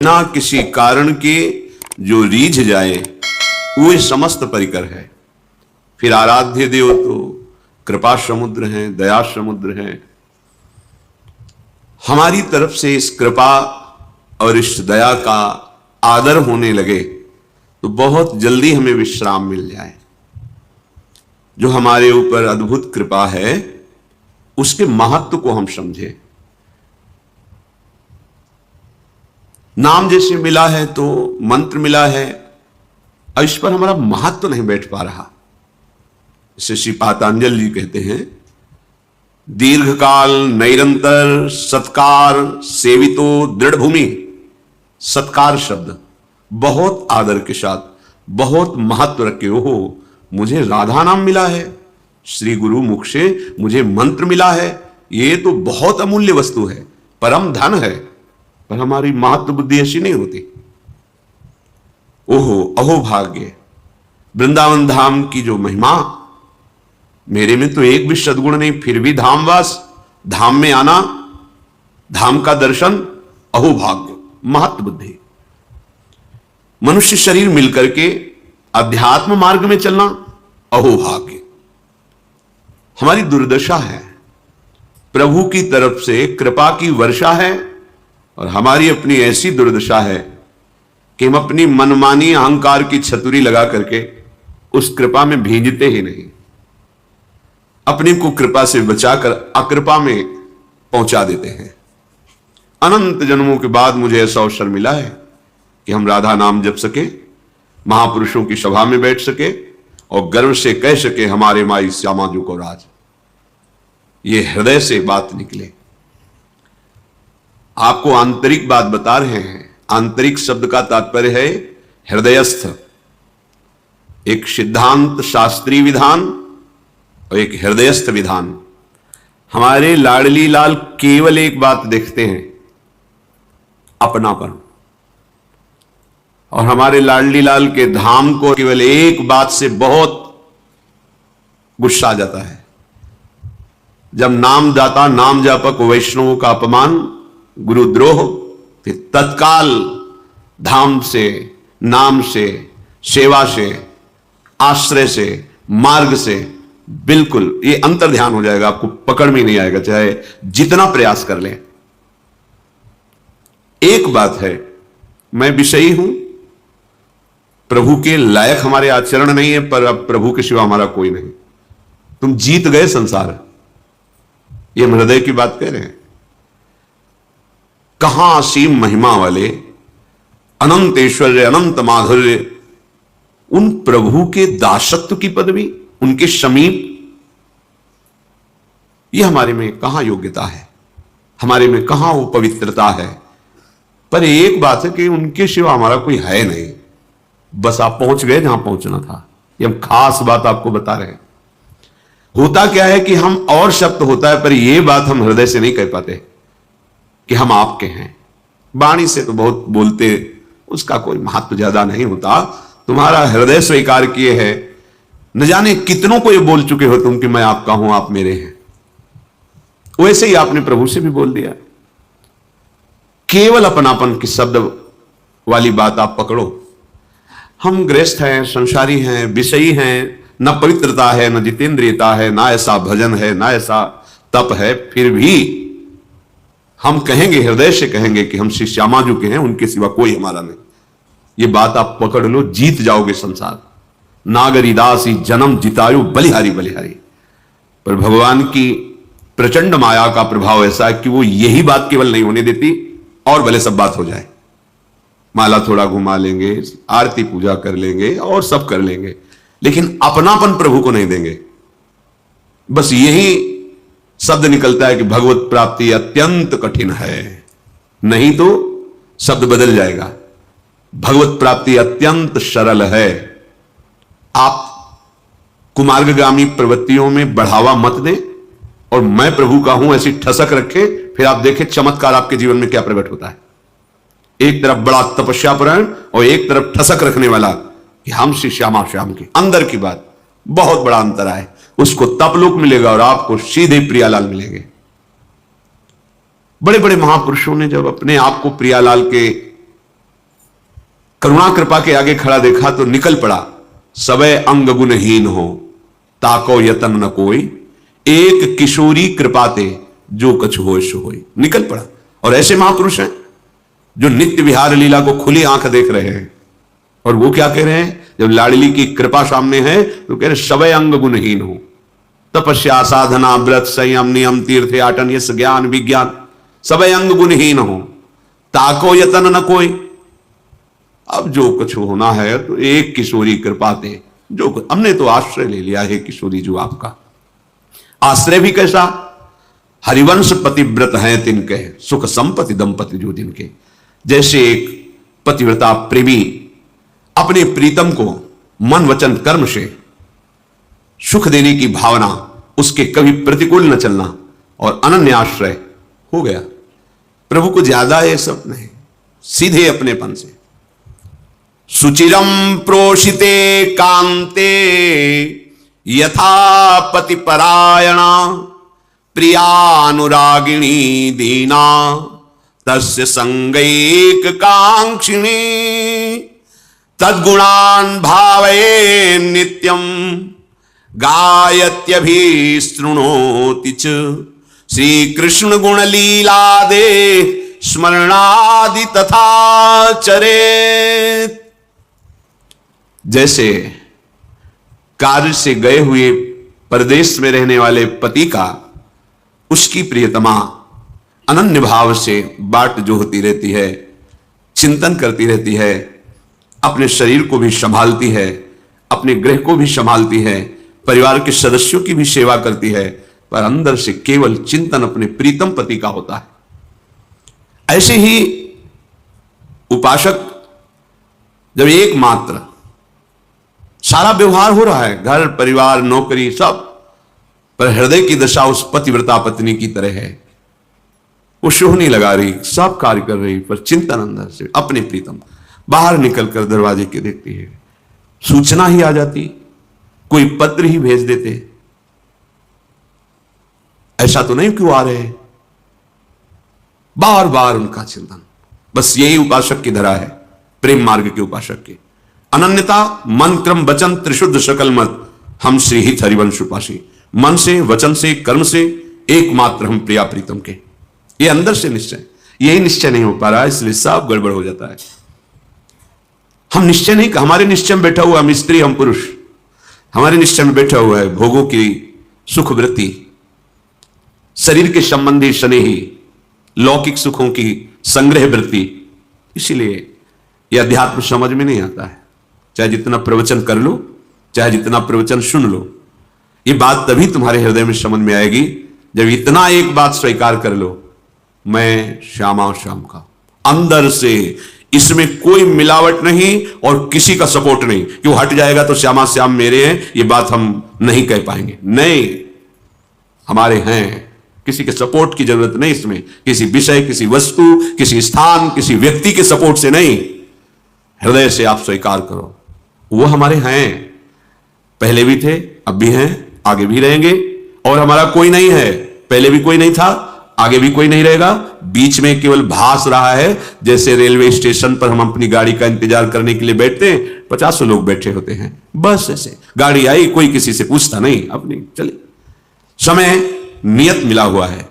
बिना किसी कारण के जो रीझ जाए वो समस्त परिकर है। फिर आराध्य देव तो कृपा समुद्र हैं, दया समुद्र हैं। हमारी तरफ से इस कृपा और इस दया का आदर होने लगे तो बहुत जल्दी हमें विश्राम मिल जाए। जो हमारे ऊपर अद्भुत कृपा है उसके महत्व को हम समझें। नाम जैसे मिला है तो मंत्र मिला है और इस पर हमारा महत्व नहीं बैठ पा रहा। जैसे श्री पातंजल जी कहते हैं, दीर्घकाल निरंतर सत्कार सेवितो दृढ़ भूमि। सत्कार शब्द बहुत आदर के साथ बहुत महत्व रखे हो। मुझे राधा नाम मिला है, श्री गुरु मुख से मुझे मंत्र मिला है, ये तो बहुत अमूल्य वस्तु है, परम धन है। पर हमारी महत्व बुद्धि ऐसी नहीं होती। ओहो अहो भाग्य, वृंदावन धाम की जो महिमा, मेरे में तो एक भी सद्गुण नहीं, फिर भी धामवास, धाम में आना, धाम का दर्शन, अहो भाग्य, महत्व बुद्धि। मनुष्य शरीर मिलकर के अध्यात्म मार्ग में चलना, अहो भाग्य। हमारी दुर्दशा है, प्रभु की तरफ से कृपा की वर्षा है और हमारी अपनी ऐसी दुर्दशा है कि हम अपनी मनमानी अहंकार की छतुरी लगा करके उस कृपा में भींजते ही नहीं। अपने को कृपा से बचाकर अकृपा में पहुंचा देते हैं। अनंत जन्मों के बाद मुझे ऐसा अवसर मिला है कि हम राधा नाम जप सके, महापुरुषों की सभा में बैठ सके और गर्व से कह सके, हमारे माई श्यामा जी को राज। ये हृदय से बात निकले। आपको आंतरिक बात बता रहे हैं। आंतरिक शब्द का तात्पर्य है हृदयस्थ। एक सिद्धांत शास्त्रीय विधान और एक हृदयस्थ विधान। हमारे लाडली लाल केवल एक बात देखते हैं, अपनापन। और हमारे लाडली लाल के धाम को केवल एक बात से बहुत गुस्सा आ जाता है, जब नाम दाता नाम जापक वैष्णवों का अपमान, गुरुद्रोह, फिर तत्काल धाम से, नाम से, सेवा से, आश्रय से, मार्ग से बिल्कुल ये अंतर ध्यान हो जाएगा। आपको पकड़ में नहीं आएगा, चाहे जितना प्रयास कर लें। एक बात है, मैं विषयी हूं, प्रभु के लायक हमारे आचरण नहीं है, पर अब प्रभु के सिवा हमारा कोई नहीं। तुम जीत गए संसार, ये हम हृदय की बात कह रहे हैं। कहां असीम महिमा वाले, अनंत ऐश्वर्य, अनंत माधुर्य, उन प्रभु के दासत्व की पदवी, उनके समीप, ये हमारे में कहां योग्यता है, हमारे में कहां वो पवित्रता है। पर एक बात है कि उनके सिवा हमारा कोई है नहीं। बस आप पहुंच गए जहां पहुंचना था। ये हम खास बात आपको बता रहे हैं। होता क्या है कि हम और शब्द होता है, पर यह बात हम हृदय से नहीं कह पाते कि हम आपके हैं। वाणी से तो बहुत बोलते, उसका कोई महत्व ज्यादा नहीं होता। तुम्हारा हृदय स्वीकार किए है, न जाने कितनों को ये बोल चुके हो तुम कि मैं आपका हूं, आप मेरे हैं। वैसे ही आपने प्रभु से भी बोल दिया। केवल अपनापन की शब्द वाली बात आप पकड़ो। हम गृहस्थ हैं, संसारी हैं, विषयी हैं, न पवित्रता है, न जितेंद्रियता है, ना ऐसा भजन है, ना ऐसा तप है, फिर भी हम कहेंगे, हृदय से कहेंगे कि हम श्री श्यामा जी के हैं, उनके सिवा कोई हमारा नहीं। ये बात आप पकड़ लो, जीत जाओगे संसार। नागरी दासी जन्म जितायु बलिहारी बलिहारी। पर भगवान की प्रचंड माया का प्रभाव ऐसा है कि वो यही बात केवल नहीं होने देती, और भले सब बात हो जाए। माला थोड़ा घुमा लेंगे, आरती पूजा कर लेंगे और सब कर लेंगे, लेकिन अपनापन प्रभु को नहीं देंगे। बस यही शब्द निकलता है कि भगवत प्राप्ति अत्यंत कठिन है, नहीं तो शब्द बदल जाएगा। भगवत प्राप्ति अत्यंत सरल है। आप कुमार्गगामी प्रवृत्तियों में बढ़ावा मत दें और मैं प्रभु का हूं ऐसी ठसक रखे, फिर आप देखें चमत्कार आपके जीवन में क्या प्रकट होता है। एक तरफ बड़ा तपस्यापरायण और एक तरफ ठसक रखने वाला कि हम श्री श्यामा श्याम की। अंदर की बात बहुत बड़ा अंतर है। उसको तपलोक मिलेगा और आपको सीधे प्रियालाल मिलेंगे। बड़े बड़े महापुरुषों ने जब अपने आप को प्रियालाल के करुणा कृपा के आगे खड़ा देखा तो निकल पड़ा। सबे अंग गुणहीन हो ताको यतन न कोई, एक किशोरी कृपाते जो कछु होश होई। निकल पड़ा। और ऐसे महापुरुष हैं जो नित्य विहार लीला को खुली आंख देख रहे हैं। और वो क्या कह रहे हैं, जब लाडली की कृपा सामने है तो कह रहे सबे अंग गुणहीन हो। तपस्या साधना व्रत संयम नियम तीर्थ आटन यश ज्ञान विज्ञान सबे अंग गुणहीन हो ताको यतन न कोई। अब जो कुछ होना है तो एक किशोरी कृपा दे। जो हमने तो आश्रय ले लिया है किशोरी जो आपका। आश्रय भी कैसा, हरिवंश पतिव्रत हैं तिनके, सुख संपत्ति दंपति जो जिनके। जैसे एक पतिव्रता प्रेमी अपने प्रीतम को मन वचन कर्म से सुख देने की भावना, उसके कभी प्रतिकूल न चलना और अनन्य आश्रय हो गया। प्रभु को ज्यादा ये सब नहीं, सीधे अपनेपन से। सुचिरम प्रोषिते कांते यथा पति परायणा, प्रियानुरागिणी दीना तस्य संगैक कांक्षिणी, तद्गुणान् भावये नित्यम गायत्यभिशृणोति च, श्री कृष्ण गुण लीला दे स्मरणादि तथा चरेत। जैसे कार्य से गए हुए परदेश में रहने वाले पति का उसकी प्रियतमा अनन्य भाव से बाट जोहती रहती है, चिंतन करती रहती है, अपने शरीर को भी संभालती है, अपने गृह को भी संभालती है, परिवार के सदस्यों की भी सेवा करती है, पर अंदर से केवल चिंतन अपने प्रीतम पति का होता है। ऐसे ही उपासक जब एकमात्र सारा व्यवहार हो रहा है, घर परिवार नौकरी सब, पर हृदय की दशा उस पतिव्रता पत्नी की तरह है। वो शोह नहीं लगा रही, सब कार्य कर रही, पर चिंतन अंदर से अपने प्रीतम। बाहर निकलकर दरवाजे के देखती है, सूचना ही आ जाती, कोई पत्र ही भेज देते, ऐसा तो नहीं क्यों आ रहे हैं। बार बार उनका चिंतन। बस यही उपासक की धरा है, प्रेम मार्ग के उपासक की अनन्यता। मन क्रम वचन त्रिशुद्ध सकल मत, हम श्री हित हरिवंश उपासी। मन से वचन से कर्म से एकमात्र हम प्रिया प्रीतम के। ये अंदर से निश्चय, यही निश्चय नहीं हो पा रहा है, इसलिए सब गड़बड़ हो जाता है। हम निश्चय नहीं, हमारे निश्चय में बैठा हुआ हम स्त्री हम पुरुष, हमारे निश्चय में बैठा हुआ है भोगों की सुख वृत्ति, शरीर के संबंधी स्नेही लौकिक सुखों की संग्रह वृत्ति। इसीलिए यह अध्यात्म समझ में नहीं आता है। चाहे जितना प्रवचन कर लो, चाहे जितना प्रवचन सुन लो, ये बात तभी तुम्हारे हृदय में समझ में आएगी जब इतना एक बात स्वीकार कर लो, मैं श्यामा श्याम का। अंदर से इसमें कोई मिलावट नहीं और किसी का सपोर्ट नहीं कि वो हट जाएगा तो श्यामा श्याम मेरे हैं, ये बात हम नहीं कह पाएंगे। नहीं, हमारे हैं, किसी के सपोर्ट की जरूरत नहीं इसमें, किसी विषय, किसी वस्तु, किसी स्थान, किसी व्यक्ति के सपोर्ट से नहीं। हृदय से आप स्वीकार करो, वो हमारे हैं, पहले भी थे, अब भी हैं, आगे भी रहेंगे। और हमारा कोई नहीं है, पहले भी कोई नहीं था, आगे भी कोई नहीं रहेगा। बीच में केवल भास रहा है। जैसे रेलवे स्टेशन पर हम अपनी गाड़ी का इंतजार करने के लिए बैठते हैं, 50 लोग बैठे होते हैं, बस ऐसे गाड़ी आई, कोई किसी से पूछता नहीं, अपनी चले। समय नियत मिला हुआ है,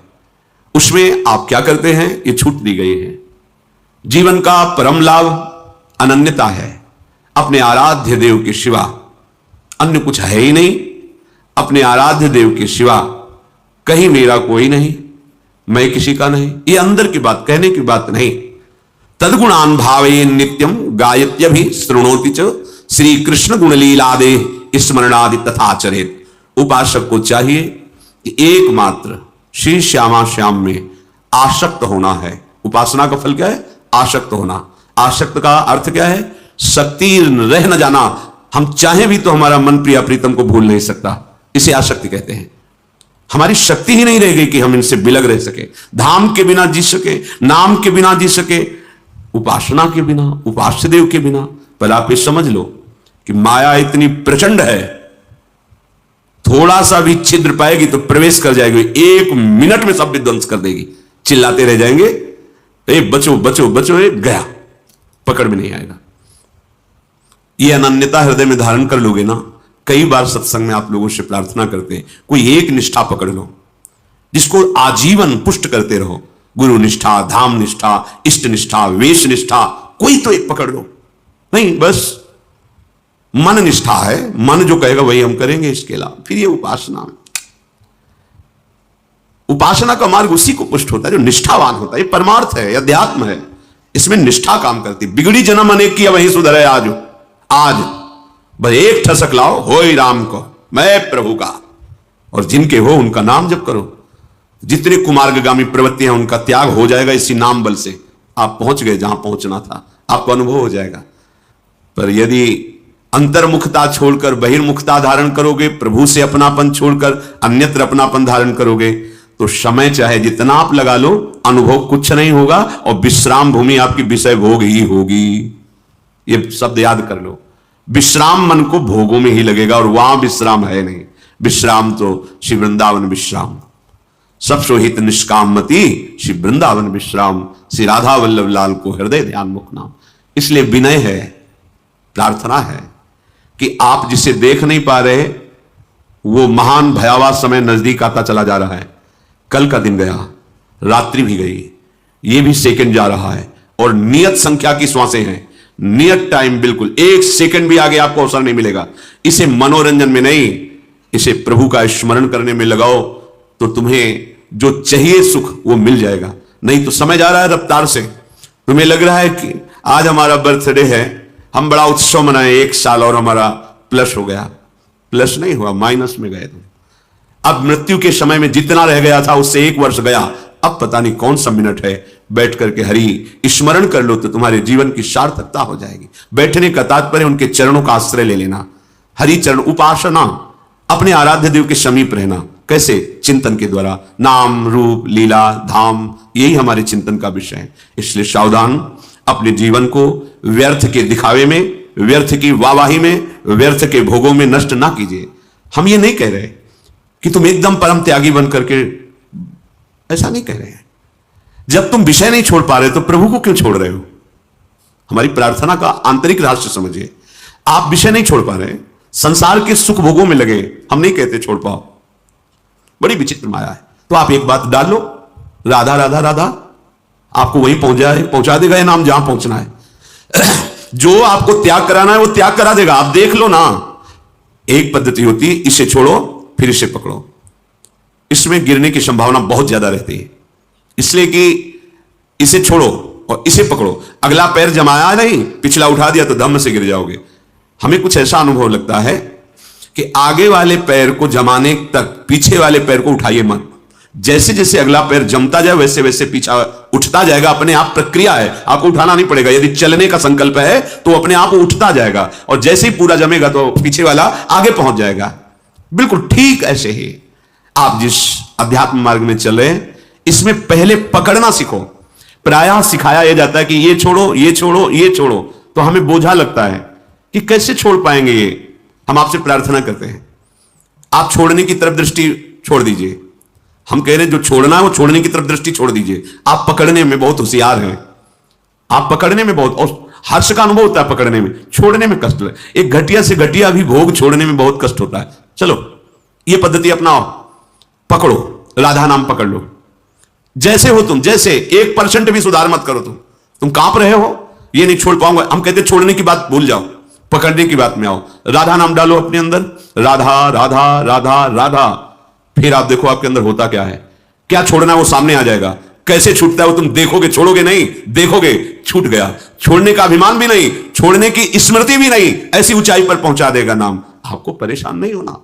उसमें आप क्या करते हैं ये छूट दी गई है। जीवन का परम लाभ अनन्यता है। अपने आराध्य देव के सिवा अन्य कुछ है ही नहीं। अपने आराध्य देव के सिवा कहीं मेरा कोई नहीं, मैं किसी का नहीं। ये अंदर की बात, कहने की बात नहीं। तद्गुणान भावे नित्यम गायत्यभि शृणोति च, श्री कृष्ण गुण लीलादे स्मरणादि तथा चरेत। उपासक को चाहिए कि एकमात्र श्री श्यामा श्याम में आसक्त होना है। उपासना का फल क्या है? आसक्त होना। आसक्त का अर्थ क्या है? शक्ति रह न जाना। हम चाहे भी तो हमारा मन प्रिया प्रीतम को भूल नहीं सकता, इसे आसक्ति कहते हैं। हमारी शक्ति ही नहीं रह गई कि हम इनसे बिलग रह सके, धाम के बिना जी सके, नाम के बिना जी सके, उपासना के बिना, उपास्य देव के बिना। पर आप ये समझ लो कि माया इतनी प्रचंड है, थोड़ा सा भी छिद्र पाएगी तो प्रवेश कर जाएगी, 1 मिनट में सब विध्वंस कर देगी। चिल्लाते रह जाएंगे, ए बचो बचो बचो, ए गया, पकड़ में नहीं आएगा। ये अनन्यता हृदय में धारण कर लोगे ना, कई बार सत्संग में आप लोगों से प्रार्थना करते हैं, कोई एक निष्ठा पकड़ लो जिसको आजीवन पुष्ट करते रहो। गुरु निष्ठा, धाम निष्ठा, इष्ट निष्ठा, वेश निष्ठा, कोई तो एक पकड़ लो। नहीं, बस मन निष्ठा है, मन जो कहेगा वही हम करेंगे, इसके अलावा फिर ये उपासना है। उपासना का मार्ग उसी को पुष्ट होता है जो निष्ठावान होता है। ये परमार्थ है, अध्यात्म है, इसमें निष्ठा काम करती। बिगड़ी जन्म अनेक की वही सुधरे आज। आज बस एक ठसक लाओ, होई राम को, मैं प्रभु का, और जिनके हो उनका नाम जप करो। जितने कुमार्गगामी प्रवृत्तियां उनका त्याग हो जाएगा इसी नाम बल से। आप पहुंच गए जहां पहुंचना था, आपको अनुभव हो जाएगा। पर यदि अंतर्मुखता छोड़कर बहिर्मुखता धारण करोगे, प्रभु से अपनापन छोड़कर अन्यत्र अपनापन धारण करोगे, तो समय चाहे जितना आप लगा लो, अनुभव कुछ नहीं होगा, और विश्राम भूमि आपकी विषय भोग ही होगी। ये शब्द याद कर लो। विश्राम मन को भोगों में ही लगेगा, और वहां विश्राम है नहीं। विश्राम तो श्री वृंदावन विश्राम, सब सोहित निष्कामति श्री वृंदावन विश्राम, श्री राधा वल्लभ लाल को हृदय ध्यान मुख नाम। इसलिए विनय है, प्रार्थना है कि आप जिसे देख नहीं पा रहे, वो महान भयावह समय नजदीक आता चला जा रहा है। कल का दिन गया, रात्रि भी गई, ये भी सेकंड जा रहा है, और नियत संख्या की श्वासें हैं, नियत टाइम, बिल्कुल एक सेकंड भी आगे आपको अवसर नहीं मिलेगा। इसे मनोरंजन में नहीं, इसे प्रभु का स्मरण करने में लगाओ, तो तुम्हें जो चाहिए सुख वो मिल जाएगा। नहीं तो समय जा रहा है रफ्तार से। तुम्हें लग रहा है कि आज हमारा बर्थडे है, हम बड़ा उत्सव मनाए, 1 साल और हमारा प्लस हो गया। प्लस नहीं हुआ, माइनस में गए तुम। अब मृत्यु के समय में जितना रह गया था उससे 1 वर्ष गया। अब पता नहीं कौन सा मिनट है, बैठ करके हरि स्मरण कर लो तो तुम्हारे जीवन की सार्थकता हो जाएगी। बैठने का तात्पर्य उनके चरणों का आश्रय ले लेना। हरि चरण उपासना, अपने आराध्य देव के समीप रहना। कैसे? चिंतन के द्वारा। नाम, रूप, लीला, धाम, यही हमारे चिंतन का विषय है। इसलिए सावधान, अपने जीवन को व्यर्थ के दिखावे में, व्यर्थ की वाहवाही में, व्यर्थ के भोगों में नष्ट ना कीजिए। हम ये नहीं कह रहे कि तुम एकदम परम त्यागी बन करके, ऐसा नहीं कह रहे हैं। जब तुम विषय नहीं छोड़ पा रहे तो प्रभु को क्यों छोड़ रहे हो? हमारी प्रार्थना का आंतरिक रहस्य समझिए। आप विषय नहीं छोड़ पा रहे, संसार के सुख भोगों में लगे, हम नहीं कहते छोड़ पाओ, बड़ी विचित्र माया है। तो आप एक बात डाल लो, राधा राधा राधा, आपको वहीं पहुंचा देगा ये नाम जहां पहुंचना है। जो आपको त्याग कराना है वो त्याग करा देगा। आप देख लो ना, एक पद्धति होती है, इसे छोड़ो फिर इसे पकड़ो। इसमें गिरने की संभावना बहुत ज्यादा रहती है, इसलिए कि इसे छोड़ो और इसे पकड़ो। अगला पैर जमाया नहीं, पिछला उठा दिया तो धम्म से गिर जाओगे। हमें कुछ ऐसा अनुभव लगता है कि आगे वाले पैर को जमाने तक पीछे वाले पैर को उठाइए मत। जैसे जैसे अगला पैर जमता जाए वैसे वैसे पीछा उठता जाएगा। अपने आप प्रक्रिया है, आपको उठाना नहीं पड़ेगा। यदि चलने का संकल्प है तो अपने आप उठता जाएगा, और जैसे ही पूरा जमेगा तो पीछे वाला आगे पहुंच जाएगा। बिल्कुल ठीक ऐसे ही आप जिस अध्यात्म मार्ग में चले, इसमें पहले पकड़ना सीखो। प्रायः सिखाया यह जाता है कि ये छोड़ो, ये छोड़ो, ये छोड़ो, तो हमें बोझा लगता है कि कैसे छोड़ पाएंगे ये। हम आपसे प्रार्थना करते हैं, आप छोड़ने की तरफ दृष्टि छोड़ दीजिए। हम कह रहे हैं जो छोड़ना है वो छोड़ने की तरफ दृष्टि छोड़ दीजिए। आप पकड़ने में बहुत होशियार हैं, आप पकड़ने में बहुत, और हर्ष का अनुभव होता है पकड़ने में, छोड़ने में कष्ट है। एक घटिया से घटिया भी भोग छोड़ने में बहुत कष्ट होता है। चलो ये पद्धति अपनाओ, पकड़ो, राधा नाम पकड़ लो। जैसे हो तुम, जैसे 1% भी सुधार मत करो। तुम कांप रहे हो, ये नहीं छोड़ पाऊंगा। हम कहते छोड़ने की बात भूल जाओ, पकड़ने की बात में आओ। राधा नाम डालो अपने अंदर, राधा राधा राधा राधा। फिर आप देखो आपके अंदर होता क्या है। क्या छोड़ना है वो सामने आ जाएगा। कैसे छूटता है वो तुम देखोगे। छोड़ोगे नहीं, देखोगे छूट गया। छोड़ने का अभिमान भी नहीं, छोड़ने की स्मृति भी नहीं, ऐसी ऊंचाई पर पहुंचा देगा नाम। आपको परेशान नहीं होना।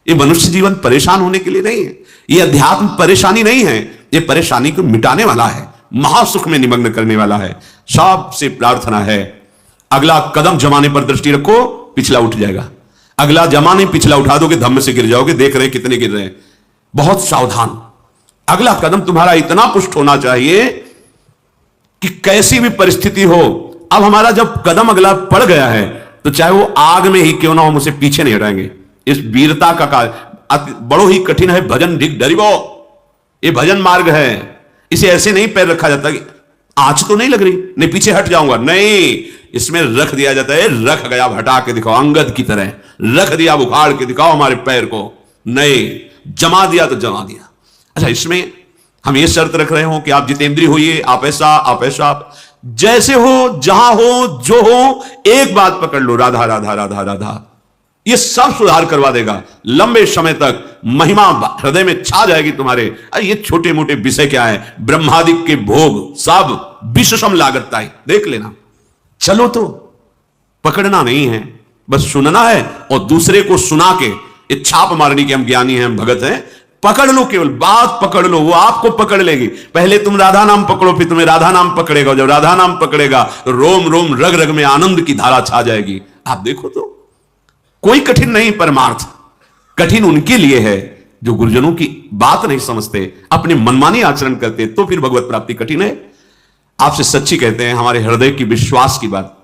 ये मनुष्य जीवन परेशान होने के लिए नहीं है। ये अध्यात्म परेशानी नहीं है, ये परेशानी को मिटाने वाला है, महासुख में निमग्न करने वाला है। सबसे प्रार्थना है, अगला कदम जमाने पर दृष्टि रखो, पिछला उठ जाएगा। अगला जमाने पिछला उठा दोगे, धम्म से गिर जाओगे। देख रहे हैं कितने गिर रहे हैं। बहुत सावधान। अगला कदम तुम्हारा इतना पुष्ट होना चाहिए कि कैसी भी परिस्थिति हो, अब हमारा जब कदम अगला पड़ गया है तो चाहे वो आग में ही क्यों ना हो, हम उसे पीछे नहीं हटाएंगे। इस वीरता का कार्य बड़ो ही कठिन है। भजन ढिक डरिबो, ये भजन मार्ग है। इसे ऐसे नहीं पैर रखा जाता कि आंच तो नहीं लग रही, नहीं पीछे हट जाऊंगा। नहीं, इसमें रख दिया जाता है, रख गया हटा के दिखाओ, अंगद की तरह रख दिया उखाड़ के दिखाओ हमारे पैर को, नहीं जमा दिया तो जमा दिया। अच्छा, इसमें हम ये शर्त रख रहे हो कि आप जितेंद्रिय होइए, आप ऐसा आप ऐसा, जैसे हो, जहां हो, जो हो, एक बात पकड़ लो, राधा राधा राधा राधा, ये सब सुधार करवा देगा। लंबे समय तक महिमा हृदय में छा जाएगी तुम्हारे। ये छोटे मोटे विषय क्या है, ब्रह्मादिक के भोग सब विषम लागत है, देख लेना। चलो तो पकड़ना नहीं है, बस सुनना है और दूसरे को सुना के ये छाप मारनी कि हम ज्ञानी हैं, हम भगत हैं। पकड़ लो, केवल बात पकड़ लो, वो आपको पकड़ लेगी। पहले तुम राधा नाम पकड़ो, फिर तुम्हें राधा नाम पकड़ेगा। जब राधा नाम पकड़ेगा तो रोम रोम रग रग में आनंद की धारा छा जाएगी। आप देखो तो कोई कठिन नहीं परमार्थ, कठिन उनके लिए है जो गुरुजनों की बात नहीं समझते, अपने मनमानी आचरण करते, तो फिर भगवत प्राप्ति कठिन है। आपसे सच्ची कहते हैं, हमारे हृदय की विश्वास की बात,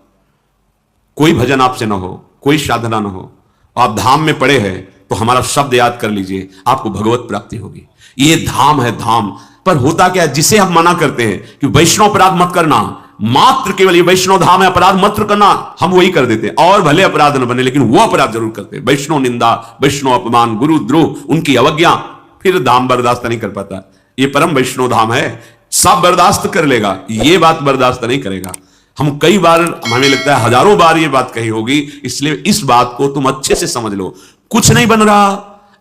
कोई भजन आपसे ना हो, कोई साधना ना हो, आप धाम में पड़े हैं तो हमारा शब्द याद कर लीजिए, आपको भगवत प्राप्ति होगी। ये धाम है, धाम। पर होता क्या है, जिसे हम मना करते हैं कि वैष्णव अपराध मत करना, मात्र केवल ये वैष्णव धाम है, अपराध मत करना, हम वही कर देते हैं। और भले अपराध न बने, लेकिन वो अपराध जरूर करते हैं, वैष्णव निंदा, वैष्णव अपमान, गुरु द्रोह, उनकी अवज्ञा, फिर धाम बर्दाश्त नहीं कर पाता। ये परम वैष्णव धाम है, सब बर्दाश्त कर लेगा, ये बात बर्दाश्त नहीं करेगा। हम कई बार, हमें लगता है हजारों बार ये बात कही होगी, इसलिए इस बात को तुम अच्छे से समझ लो। कुछ नहीं बन रहा,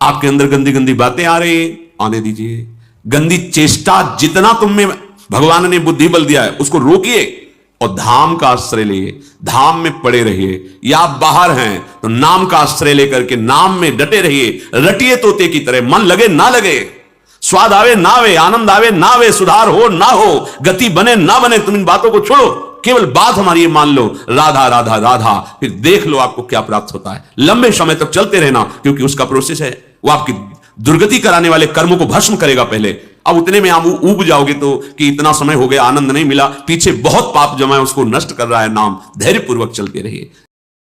आपके अंदर गंदी गंदी बातें आ रही, आने दीजिए। गंदी चेष्टा जितना तुम में भगवान ने बुद्धि बल दिया है उसको रोकिए और धाम का आश्रय लिए, धाम में पड़े रहिए। या आप बाहर हैं तो नाम का आश्रय लेकर के नाम में डटे रहिए, रटिए तोते की तरह, मन लगे ना लगे, स्वाद आवे ना आवे, आनंद आवे ना आवे, सुधार हो ना हो, गति बने ना बने, तुम इन बातों को छोड़ो, केवल बात हमारी ये मान लो, राधा राधा राधा, फिर देख लो आपको क्या प्राप्त होता है। लंबे समय तक चलते रहना, क्योंकि उसका प्रोसेस है, वो आपकी दुर्गति कराने वाले कर्मों को भस्म करेगा पहले। अब उतने में आप ऊब जाओगे तो कि इतना समय हो गया, आनंद नहीं मिला, पीछे बहुत पाप जमा है, उसको नष्ट कर रहा है नाम। धैर्यपूर्वक चलते रहिए।